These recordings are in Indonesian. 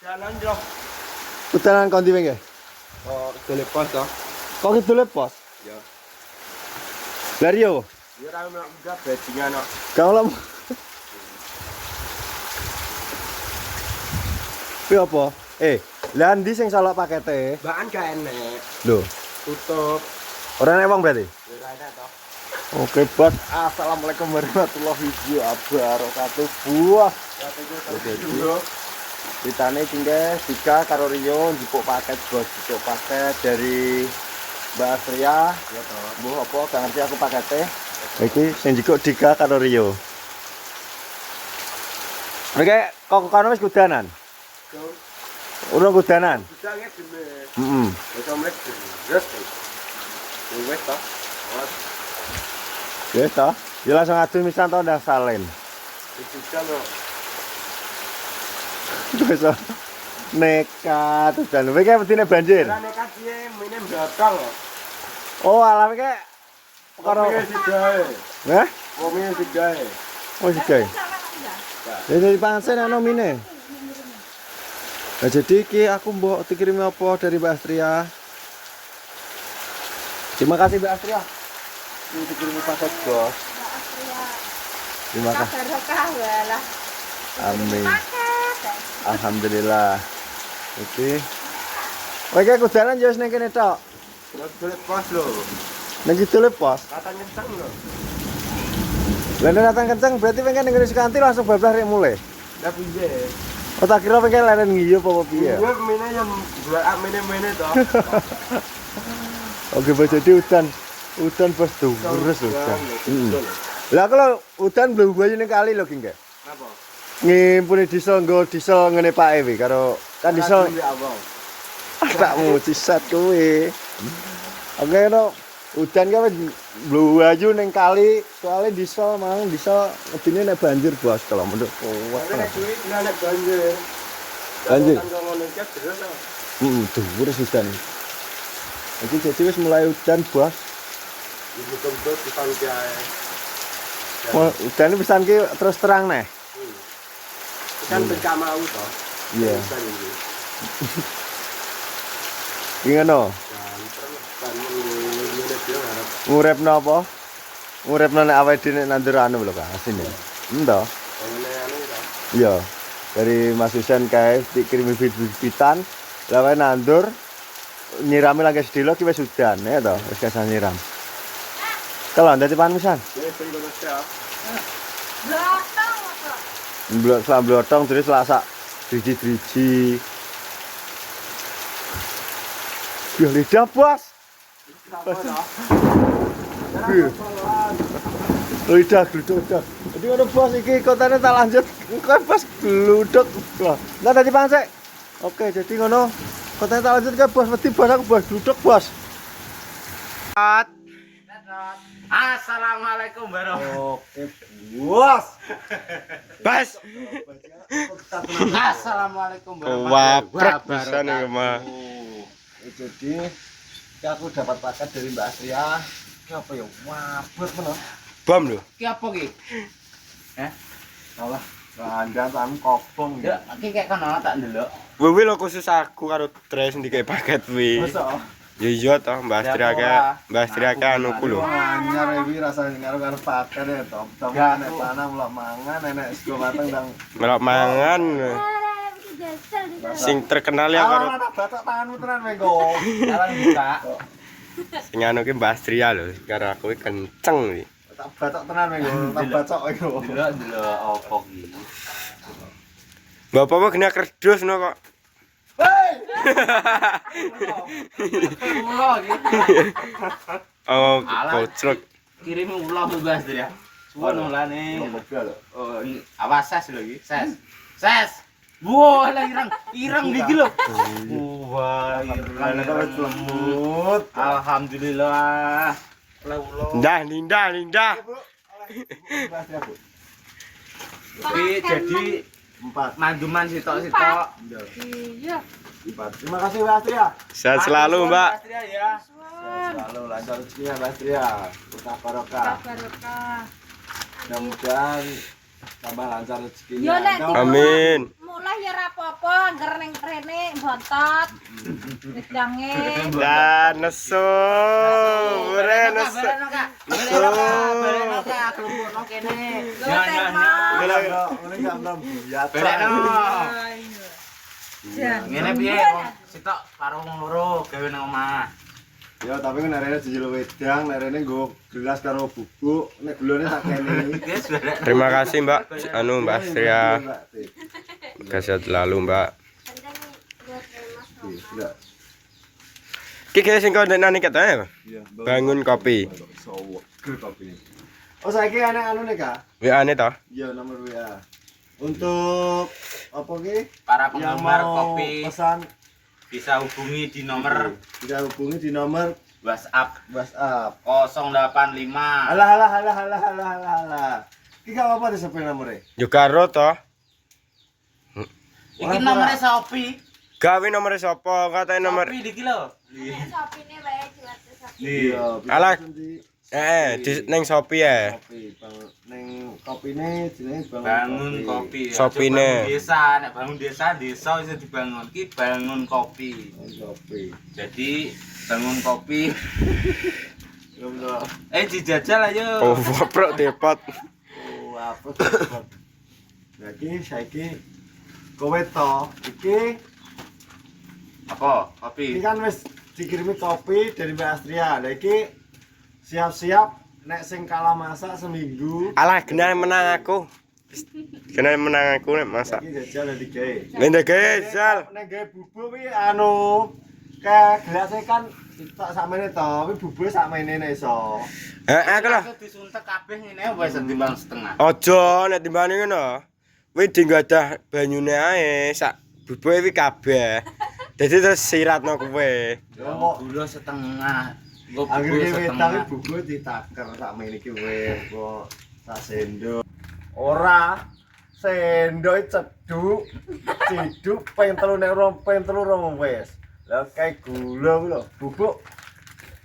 Jalan yo. Udanan kondi wingi. Oh, golek pos to. Kok kidule pos? Ya. Lah Rio, Ya ra ono enggak bajingan kok. kalau Kuwi apa? Lah ndi sing salok pakete? Bahan gak enek. Lho, Tutup. ora enek wong berarti? Ya ra enek to. Oke, Bos. Assalamualaikum warahmatullahi wabarakatuh. Buah. Ditane tinggal Dika karo Rio njupuk paket, Bos. Njupuk paket dari Mbak Astria. Ya to. Mbah apa gak ngerti aku pakete. Iki sing njupuk Dika karo Rio. Oke, kok kono wis kudanan? Urung kudanan? Bisa nge dene. Heeh. Wis omlet terus. Wis to. Ya toh. Ya langsung adu misan to ndang salen. Bisa lho. Wis nekat dan kowe ki wedine banjir. Lah nek kasih mene mbatang. Oh, alam ki karo sigae. Hah? Wong sigae. Oh, sigae. Ya dari pansen ana mine. Nah, jadi ki aku mbok dikirim apa dari Mbak Astria. Terima kasih Mbak Astria. Ini dikirim paket, Bos. Terima kasih. Barokah walah. Amin. Alhamdulillah. Oke. Oke, kudanan yo wis ning kene tok. Golek pos lho. Ning kidule pos. Kata nyenteng lho. Lah nek datang kenceng berarti pengen ning Sukanti langsung bablas rek mulai. Lah piye? Oh tak kira pengen leren ngiyo apa piye. Iya, mene yang golek mene to. Oke, Bos, jadi udan Bos terus udan. Lah kalau udan belum bayu ning kali lho ki nggih. Napa? Ngimpuni diesel nggo diesel ngene Pak Ewi karo kan diesel tak mujizat kowe. Oke no udan ki wis mlayu ning kali soalnya diesel mang diesel ngedine nek banjir Bos kalau menurut kuat. Nek duit nek banjir. Banjir? Kan ngono iki terus to. Dhuwur udan. Jadi wis mulai udan Bos. Ibu kembut dipanggil ae. Oh, udan pisan ki terus terang neh. Kan becak mau to. Iya. Kan iki. Ki ngono. Kan ngene dia ngarep. Ngurepno apa? Ngurepno nek awake dhewe nek nandur anu lho Kak, asine. Endo. Ngene anu to. Iya. Dari Mas Husen kae dikirimi bibit-bibitan, lah wae nandur nyirami lagi sedilo ki wis udan ya to, wis kesah nyiram. Kalau dadi pan pisan. Wis sing ngono ya. Blotong kok. Blok slambotong terus lasak driji-driji. Ya lidah Bos. Lidah gluduk. Jadi ono Bos iki kotane tak lanjut. Engko Bos gluduk. Lah dadi pan sik. Oke, jadi ngono. Kotane tak lanjut ke Bos, wedi Bos aku Bos gluduk Bos. Assalamualaikum warahmatullahi Oke, Bos. Bas. Assalamualaikum Wabrek bisa nih, Ma. Jadi aku dapat paket dari Mbak Astria. Ini apa ya? Wabrek mana? Bom lho. Ki apa ki? Alah, kandang tamu kobong Ya, ki kayak kono tak ndelok. Kuwi lho khusus aku karo Tres ndike paket kuwi. Masa? Ya iya toh, Mbak Astria ke anu ku lho. Anyar iki rasane karo paket ya, Tom. Tom nek panah mulak mangan, enek sego mateng ndang. Melok mangan. Sing terkenal ya karo Ana batok tanganmu tenan mengko. Jalan buka. sing anu ki Mbak Astria lho, karo aku ki kenceng iki. Tak batok tenan mengko, tak bacok iku. Ndelok apa ki? Bapak kena kerdus no kok. Hei! Ulah ki. Oh, Alah. kocrok. Kirim ulah Mbak Astria. Suwon olane. Oh, awas ses lho iki, ses. Ses. Wah, lah irang iki lho. Wah, Ana kok wis lemut. alhamdulillah. Lindah. Iki jadi 4. manduman sitok-sitok. Iya. 4. Terima kasih Mbak Astria. Sehat selalu, Mbak. Astria ya. Selalu lancar rezekinya Mbak Astria. Berkah barokah. Barokah. Mudah-mudahan tambah lancar rezekinya. Yo, Nek, Dong. Amin. Mulai ya rapopo, angger ning rene bontot. Wedange. Dan nesu. Ure nesu. Baleno Kak, kelumpukno kene. Lo termal. Ini gambar biasa. Baleno. Jan. Ngene piye? Sitok karo wong loro gawe nang omah. Ya tapi kan arene dijelo wedang, arene nggo gelas karo bubuk, nek gulone tak kene. Guys, balek. Terima kasih Mbak. Anu Mbak Astria. Sehat selalu Mbak. Ki kaya sing kok nani katanya bangun kopi. Oh saiki ana anu nek Kak. WA ne toh? Iya nomor WA. Untuk apa ki? Para Yang penggemar mau kopi pesan bisa hubungi di nomor bisa hubungi di nomor WhatsApp WhatsApp. 085. Alah. Iki gak apa-apa disebut nomornya. Yo karo toh. Iki nomornya Shopee. Gawe nomor sapa? Katanya nomor. Shopee iki lho. Shopine wae jual Shopee. Iya. Alah. Di Di neng Shopee ya. kopi, neng kopine jenenge Bangun kopi. Shopee-ne. Bangun desa, nek bangun desa iso dibangun. Ki bangun kopi. Kopi. Jadi bangun kopi. Belum. Dijajal ayo. Oh, woprok depot. Oh, apa tuh? Lagi saiki kowe to, iki Kopi. kan wis dikirimi kopi dari Mbak Astria. Lah iki siap-siap nek sing kalah masak seminggu. Alah genah menang aku. Genah menang aku nek masak. Iki jajal dari gawe. Ngene gesal. Nek gawe bubuk kuwi anu kayak gelasnya kan tak sakmene to, kuwi bubuke sakmene nek iso. Aku lah. Disuntek kabeh ngene wis timbang setengah. Ojo nek timbane ngono. Kuwi dienggo adah banyune ae sak bubuke kuwi kabeh. Dadi terus siratno kowe. Gula setengah. Nggo Angger bubuk ki wedang setengah. bubuke ditaker sakmene iki wis kok sak sendok. Ora sendok ceduk, ciduk ping 3 nek ping 3 wis. Lah kae gula kuwi lho, bubuk.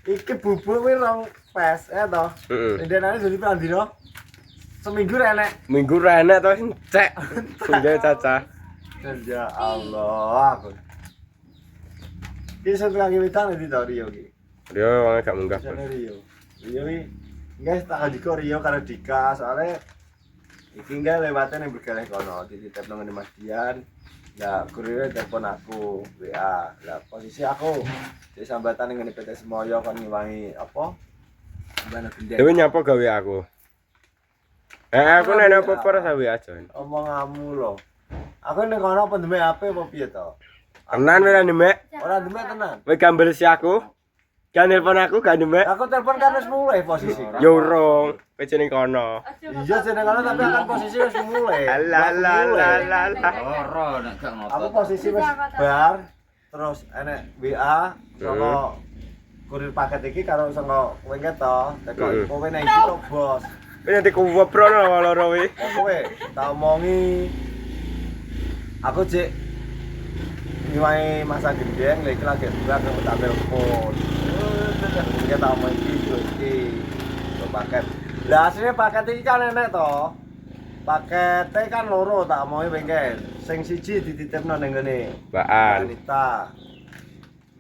Iki bubuk kuwi rong pes ya to. Heeh. Denane jadi pirang dino? Seminggu renek. Minggu ra enak to cek. Sungguh caca. Ya Allah aku. Ki sing lagi witang di Rio ki. Yo wong gak munggah. Jane Rio. Rio ki guys tak diko Rio karo Dika soalnya iki enggak lewatnya yang berkeleh kono dititipno ngene Mas Dian. Lah kurirnya telepon aku WA. Lah posisi aku di sambatan ngene PT Semoyo kon ngiwangi apa? Mbana gendeng. Dewe nyapa gawe aku. Aku nek apa-apa ora sawi aja. Omonganmu lho. Aku ning kono apa ndeme HP apa piye to? Tenan ora Mek. Ora ndeme tenan. Kowe gambar si aku. Kan nelpon aku gak Mek. Aku telepon kan wis mulai posisi. Yo urung. Kowe jeneng kono. Iya jeneng kono tapi kan posisi wis mulai. Alah. Loro nek gak Aku ngotot. posisi wis bar terus enek WA saka kurir paket iki karo saka kowe keto, teko kowe nang iki kok bos. Kowe nanti kuwobrono loro kuwi. Kowe tak omongi aku cek ngiwangi masa gendeng lagi lagi buat aku tak telepon. Kita tak omongi iki paket. Lah asline paket iki kan enek to. Pakete kan loro tak omongi bengkel. Sing siji dititipno ning ngene. Baan. Wanita.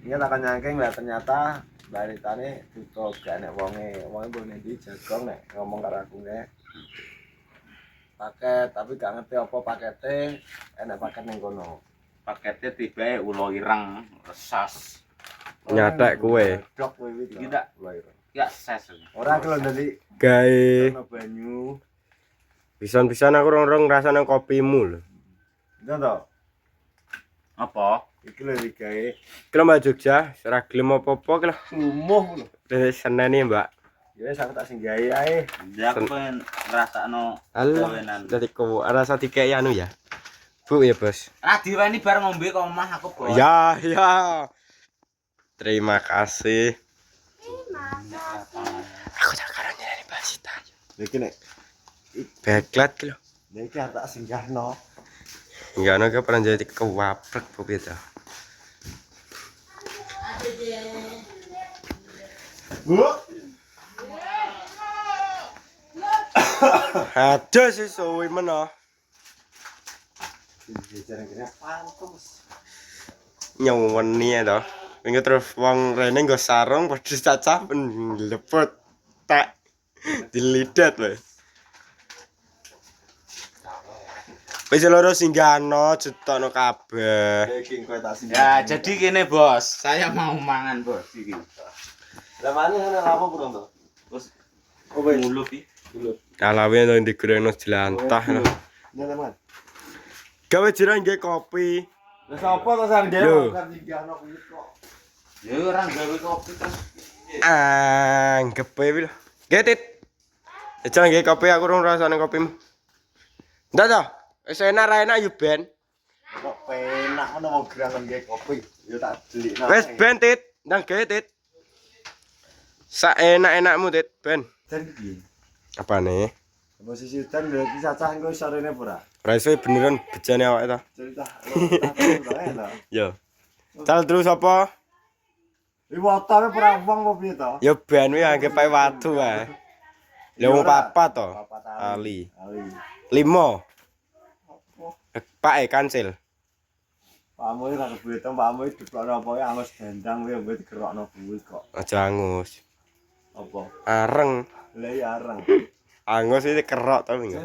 Ini tak nyangking lah ternyata baritane tutup gak enek wonge mbok ndi jagong nek ngomong karo aku nek paket tapi gak ngerti apa pakete enek paket ning kono. Paketnya tibae ulo ireng resas. Nyatek kowe. Dok kowe iki. Iki tak ya ses. Ora aku lho ndali Gawe ono banyu. pisan-pisan aku rong-rong rasane kopimu lho. Ndak to? Apa? Iki lho digawe Kira Mbak Jogja, ora gelem apa-apa kira. umuh lho. Seneni Mbak. Ya wis aku tak sing gawe ae. Dia pengen ngrasakno Allah. gawenan. Dadi kowe rasa dikeki anu ya. Bu ya, Bos. Ah diweni bar ngombe ke omah aku, Bos. Ya. Terima kasih. Aku tak karo nyari basita. Iki nek Beklat ki lho. iki tak singgahno. Enggak ana ke pernah jadi kewaprek bu itu. Bu, Ada sih suwi meno. Jajan-jajan pantes. Nyaweni ya toh. Wingi terus wong rene nggo sarung padha cacah lepet tak dilidat wae. Wis loro singgahno jetokno kabeh. Iki kowe tak Ya, jadi gini bos, saya mau mangan bos iki. Lah mana ngene apa kurang to? Bos, Oh wis. mulut iki. Dulu. Alawe to digorengno jelantah. Nyata man. Gawe jirang nggih kopi. Lah sapa to sareng Lho. dhewe kan singgahno kuwi kok. Ya orang gawe kopi kan. Anggepe wi lho. Nggih, Tit. Jajal nggih kopi aku rung rasane kopimu. Ndak to? Wis enak ra enak yo Ben. Kok penak ngono wong gerang nggih kopi. Ya tak delikno. Wis Ben Tit, ndang gawe Tit. Sak enak-enakmu Tit, Ben. Jan piye? Apane? Posisi udan lho iki cacah engko sorene ora. Ra iso beneran bejane awake ta. Cerita. Lho. Yo. Cal terus apa? Iki wotone ora wong apa piye to? Yo Ben wi anggap ae watu wae. Lah wong papat to. Papat Ali. Ali. 5. Pak kancil. Pamu ora kebeto, pamu diplokno apa ya angus dendang kowe mbok digerokno kuwi kok. Aja angus. Apa? Areng. Lah ya areng. Angus iki kerok to minggu.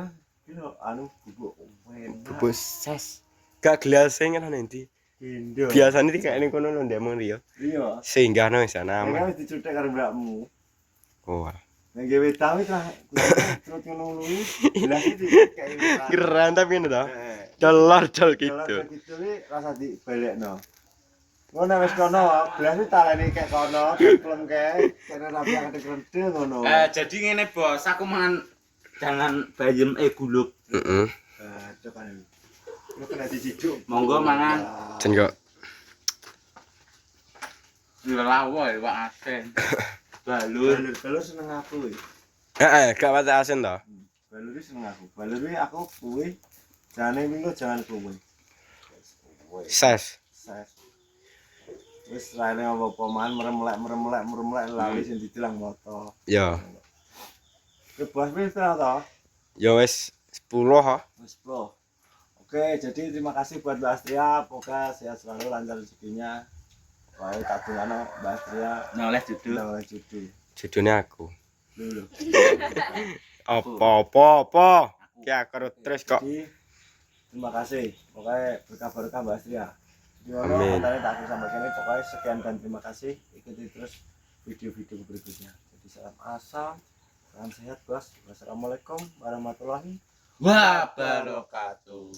Iki lho anu bubuk enak. Bubus ses. Gak gelas sing ana endi. Indo. Biasane iki kaya ning kono lho ndemong riyo. Iya. Singgahno wis ana Nek aman. wis dicuthek karo mbakmu. Oh. Nek gawe tawit lah. Terus ngono kuwi. Gelas iki kayak Keren tapi ngene to. Dolor dol gitu. Kalau gitu wi rasa dibalekno. Ngono wis kono, gelas iki taleni kek kono, klem kek, kene rapi akeh krendel ngono. Jadi ngene bos, aku mangan jangan bayem guluk. Heeh. Coba nih. Lu kena diciduk. Monggo mangan. Jen kok. Lelawo ya Pak Asen. Balur. Balur seneng aku kuwi. Heeh, gak pati asin to. Balur iki seneng aku. Balur iki aku kuwi jane minggu jangan kuwi. Ses. Ses. Wis raine apa-apa man meremlek lali sing didilang moto. Yo. Ke bos wis ta? Yo wis 10 ha. Wis bro. Oke, jadi terima kasih buat Mbak Astria. Semoga sehat selalu, lancar rezekinya. Pokoknya tabungannya Mbak Astria Noleh judul. udah oleh judul. Judulnya aku. Dulu. Apa? Ki aku terus kok. Jadi, terima kasih. Pokoknya berkah-berkah Mbak Astria. Gimana Amin. katanya tak akhir sampai sini. Pokoknya sekian dan terima kasih. Ikuti terus video-video berikutnya. Jadi salam asam, salam sehat bos. Wassalamualaikum warahmatullahi Wabarakatuh.